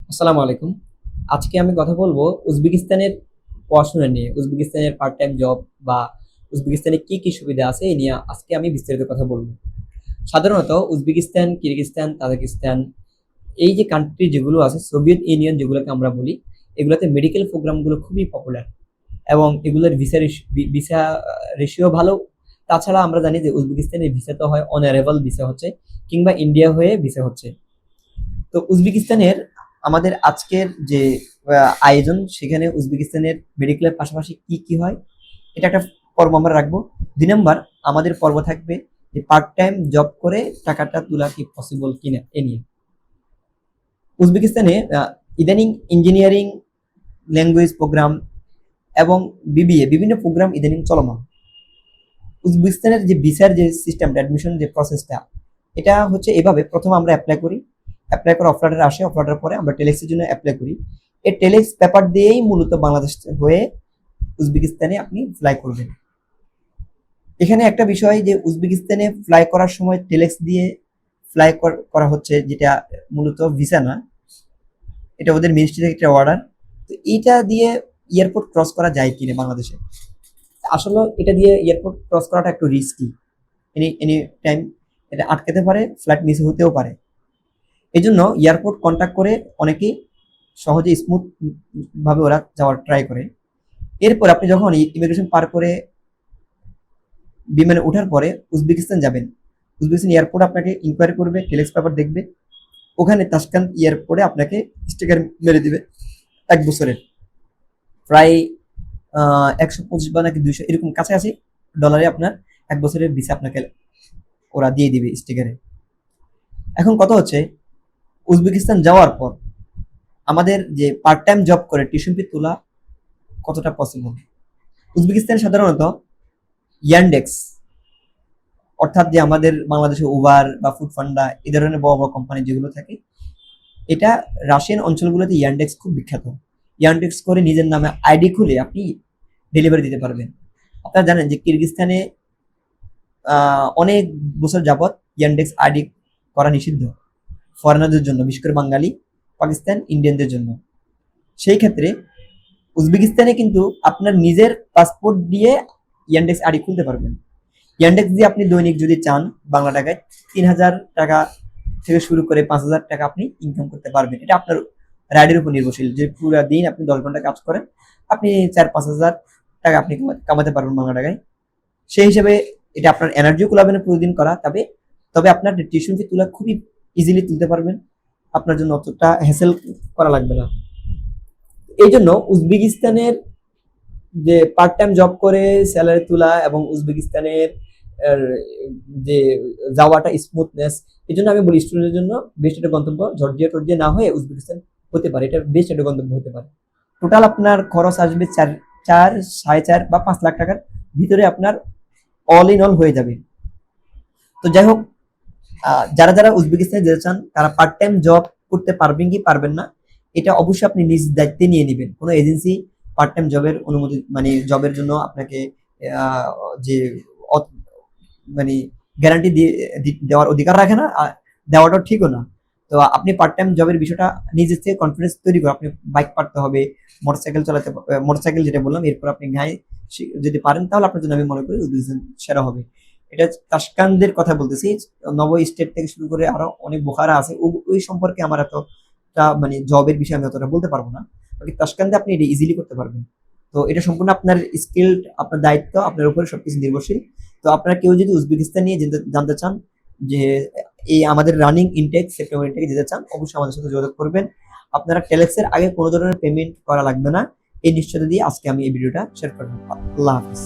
আসসালামু আলাইকুম। আজকে আমি কথা বলবো উজবেকিস্তানের পড়াশোনা নিয়ে। উজবেকিস্তানের পার্ট টাইম জব বা উজবেকিস্তানে কি, কি সুবিধা আছে এই নিয়ে আজকে আমি বিস্তারিত কথা বলবো। সাধারণত উজবেকিস্তান, কিরগিজস্তান, তাজিকিস্তান এই যে কান্ট্রি যেগুলো আছে সোভিয়েত ইউনিয়ন যেগুলোকে আমরা বলি, এগুলোতে মেডিকেল প্রোগ্রামগুলো খুবই পপুলার এবং এগুলোর ভিসা রেশিও ভালো। তাছাড়া আমরা জানি যে উজবেকিস্তানের ভিসা তো হয় অনারেবল ভিসা হচ্ছে কিংবা ইন্ডিয়া হয়ে ভিসা হচ্ছে। তো উজবেকিস্তানের আমাদের আজকের যে আয়োজন সেখানে উজবেকিস্তানের মেডিকেলের পাশাপাশি কি কি হয় এটা একটা পর্ব আমরা রাখবো। 2 নম্বর আমাদের পর্ব থাকবে যে পার্ট টাইম জব করে টাকাটা তোলা কি পসিবল কিনা এ নিয়ে। উজবেকিস্তানে ইদানিং ইঞ্জিনিয়ারিং ল্যাঙ্গুয়েজ প্রোগ্রাম এবং বিবিএ বিভিন্ন প্রোগ্রাম ইদানিং চলমান। উজবেকিস্তানের যে ভিসার যে সিস্টেমটা অ্যাডমিশন যে প্রসেসটা এটা হচ্ছে এভাবে, প্রথমে আমরা অ্যাপ্লাই করি, অ্যাপ্লাই করে অফ লেটার আসে, অফ লেটার পরে আমরা টেলেক্সের জন্য অ্যাপ্লাই করি। এই টেলেক্স পেপার দিয়েই মূলত বাংলাদেশ হয়ে উজবেকিস্তানে আপনি ফ্লাই করবেন। এখানে একটা বিষয় যে উজবেকিস্তানে ফ্লাই করার সময় টেলেক্স দিয়ে ফ্লাই করা হচ্ছে, যেটা মূলত ভিসা না, এটা ওদের মিনিস্ট্রি থেকে একটা অর্ডার। তো এইটা দিয়ে এয়ারপোর্ট ক্রস করা যায় কিনা বাংলাদেশে, আসলে এটা দিয়ে এয়ারপোর্ট ক্রস করাটা একটু রিস্কি। এনি এনি টাইম এটা আটকাতে পারে, ফ্লাইট মিস হতেও পারে। এই জন্য এয়ারপোর্ট কন্ট্যাক্ট করে অনেকেই সহজে স্মুথ ভাবে ওরা যাওয়ার ট্রাই করে। এরপর আপনি যখন ইমিগ্রেশন পার করে বিমানে ওঠার পরে উজবেকিস্তান যাবেন, উজবেকিস্তান এয়ারপোর্ট আপনাকে ইনকোয়ারি করবে, টেলেক্স পেপার দেখবে, ওখানে তাসকান্ত এয়ারপোর্টে আপনাকে স্টিকার মেরে দিবে 1 বছরের। প্রায় 125 বা নাকি 200 এরকম কাছাকাছি ডলারে আপনার 1 বছরের ভিসা আপনাকে ওরা দিয়ে দিবে স্টিকারে। এখন কথা হচ্ছে উজবেকিস্তান যাওয়ার পর আমাদের যে পার্ট টাইম জব করে টিউশন ফি তোলা কতটা পসিবল। উজবেকিস্তানে সাধারণত ইয়ান্ডেক্স, অর্থাৎ যে আমাদের বাংলাদেশে উবার বা ফুড পান্ডা এই ধরনের বড় বড় কোম্পানি যেগুলো থাকে, এটা রাশিয়ান অঞ্চলগুলোতে ইয়ান্ডেক্স খুব বিখ্যাত। ইয়ান্ডেক্স করে নিজের নামে আইডি খুলে আপনি ডেলিভারি দিতে পারবেন। আপনারা জানেন যে কিরগিজস্তানে অনেক বছর যাবৎ ইয়ান্ডেক্স আইডি করা নিষিদ্ধ ফরেনারদের জন্য, বিশেষ করে বাঙালি, পাকিস্তান, ইন্ডিয়ানদের জন্য। সেই ক্ষেত্রে উজবেকিস্তানে কিন্তু আপনার নিজের পাসপোর্ট দিয়ে ইয়ান্ডেক্স আইডি খুলতে পারবেন। ইয়ান্ডেক্স দিয়ে আপনি দৈনিক যদি চান বাংলা টাকায় 3,000 টাকা থেকে শুরু করে 5,000 টাকা আপনি ইনকাম করতে পারবেন। এটা আপনার রাইডের উপর নির্ভরশীল, যে পুরো দিন আপনি 10 ঘন্টা কাজ করেন, আপনি 4-5 হাজার টাকা আপনি কামাতে পারবেন বাংলা টাকায়। সেই হিসেবে এটা আপনার এনার্জিও কুলাবে না প্রতিদিন করা, তবে তবে আপনার টিউশন ফি তোলা খুবই ইজিলি তুলতে পারবেন, আপনার জন্য অতটা হ্যাসেল করা লাগবে না। এই জন্য উজবেকিস্তানের যে পার্ট টাইম জব করে স্যালারি তোলা এবং উজবেকিস্তানের এর, যে যাওয়াটা স্মুথনেস, এই জন্য আমি বলি স্টুডেন্টের জন্য বেস্ট একটা গন্তব্য জর্জিয়া টর্জিয়া না হয়ে উজবেকিস্তান হতে পারে, এটা বেস্ট একটা গন্তব্য হতে পারে। টোটাল আপনার খরচ আসবে 4, 4, 4.5 লাখ টাকার ভিতরে আপনার অল ইন অল হয়ে যাবে। তো যাই হোক, যারা যারা উজবেকিস্তানে যেতে চান তারা পার্ট টাইম জব করতে পারবেন কি পারবেন না এটা অবশ্যই আপনি নিজ দায়িত্বে নিয়ে নেবেন। কোনো এজেন্সি পার্ট টাইম জবের অনুমতি মানে জবের জন্য আপনাকে আহ, যে মানে গ্যারান্টি দেওয়ার অধিকার রাখে না, দেওয়াটাও ঠিকও না। তো আপনি পার্ট টাইম জবের বিষয়টা নিজের থেকে কনফিডেন্স তৈরি করে আপনি বাইক পারতে হবে, মোটরসাইকেল চালাতে, মোটরসাইকেল যেটা বললাম, এরপর আপনি গায়ে যদি পারেন তাহলে আপনার জন্য আমি মনে করি উদ্বোধন সেরা হবে। এটা তাসকানদের কথা বলতেছি, নব স্টেট থেকে শুরু করে আরো অনেক বোখারা আছে, ওই সম্পর্কে আমার এতটা মানে জবের বিষয়ে আমি অতটা বলতে পারবো না। বাকি তাসকান্দে আপনি এটা ইজিলি করতে পারবেন। তো এটা সম্পূর্ণ আপনার স্কিল, আপনার দায়িত্ব, আপনার উপরে সবকিছু নির্ভরশীল। তো আপনারা কেউ যদি উজবেকিস্তান নিয়ে জানতে চান যে এই আমাদের রানিং ইনটেক সেপ্টেম্বর ইনটেকে যেতে চান, অবশ্যই আমাদের সাথে যোগাযোগ করবেন। আপনারা টেলেক্সের আগে কোনো ধরনের পেমেন্ট করা লাগবে না, এই নিশ্চয়তা দিয়ে আজকে আমি এই ভিডিওটা শেয়ার করলাম। আল্লাহ হাফিজ।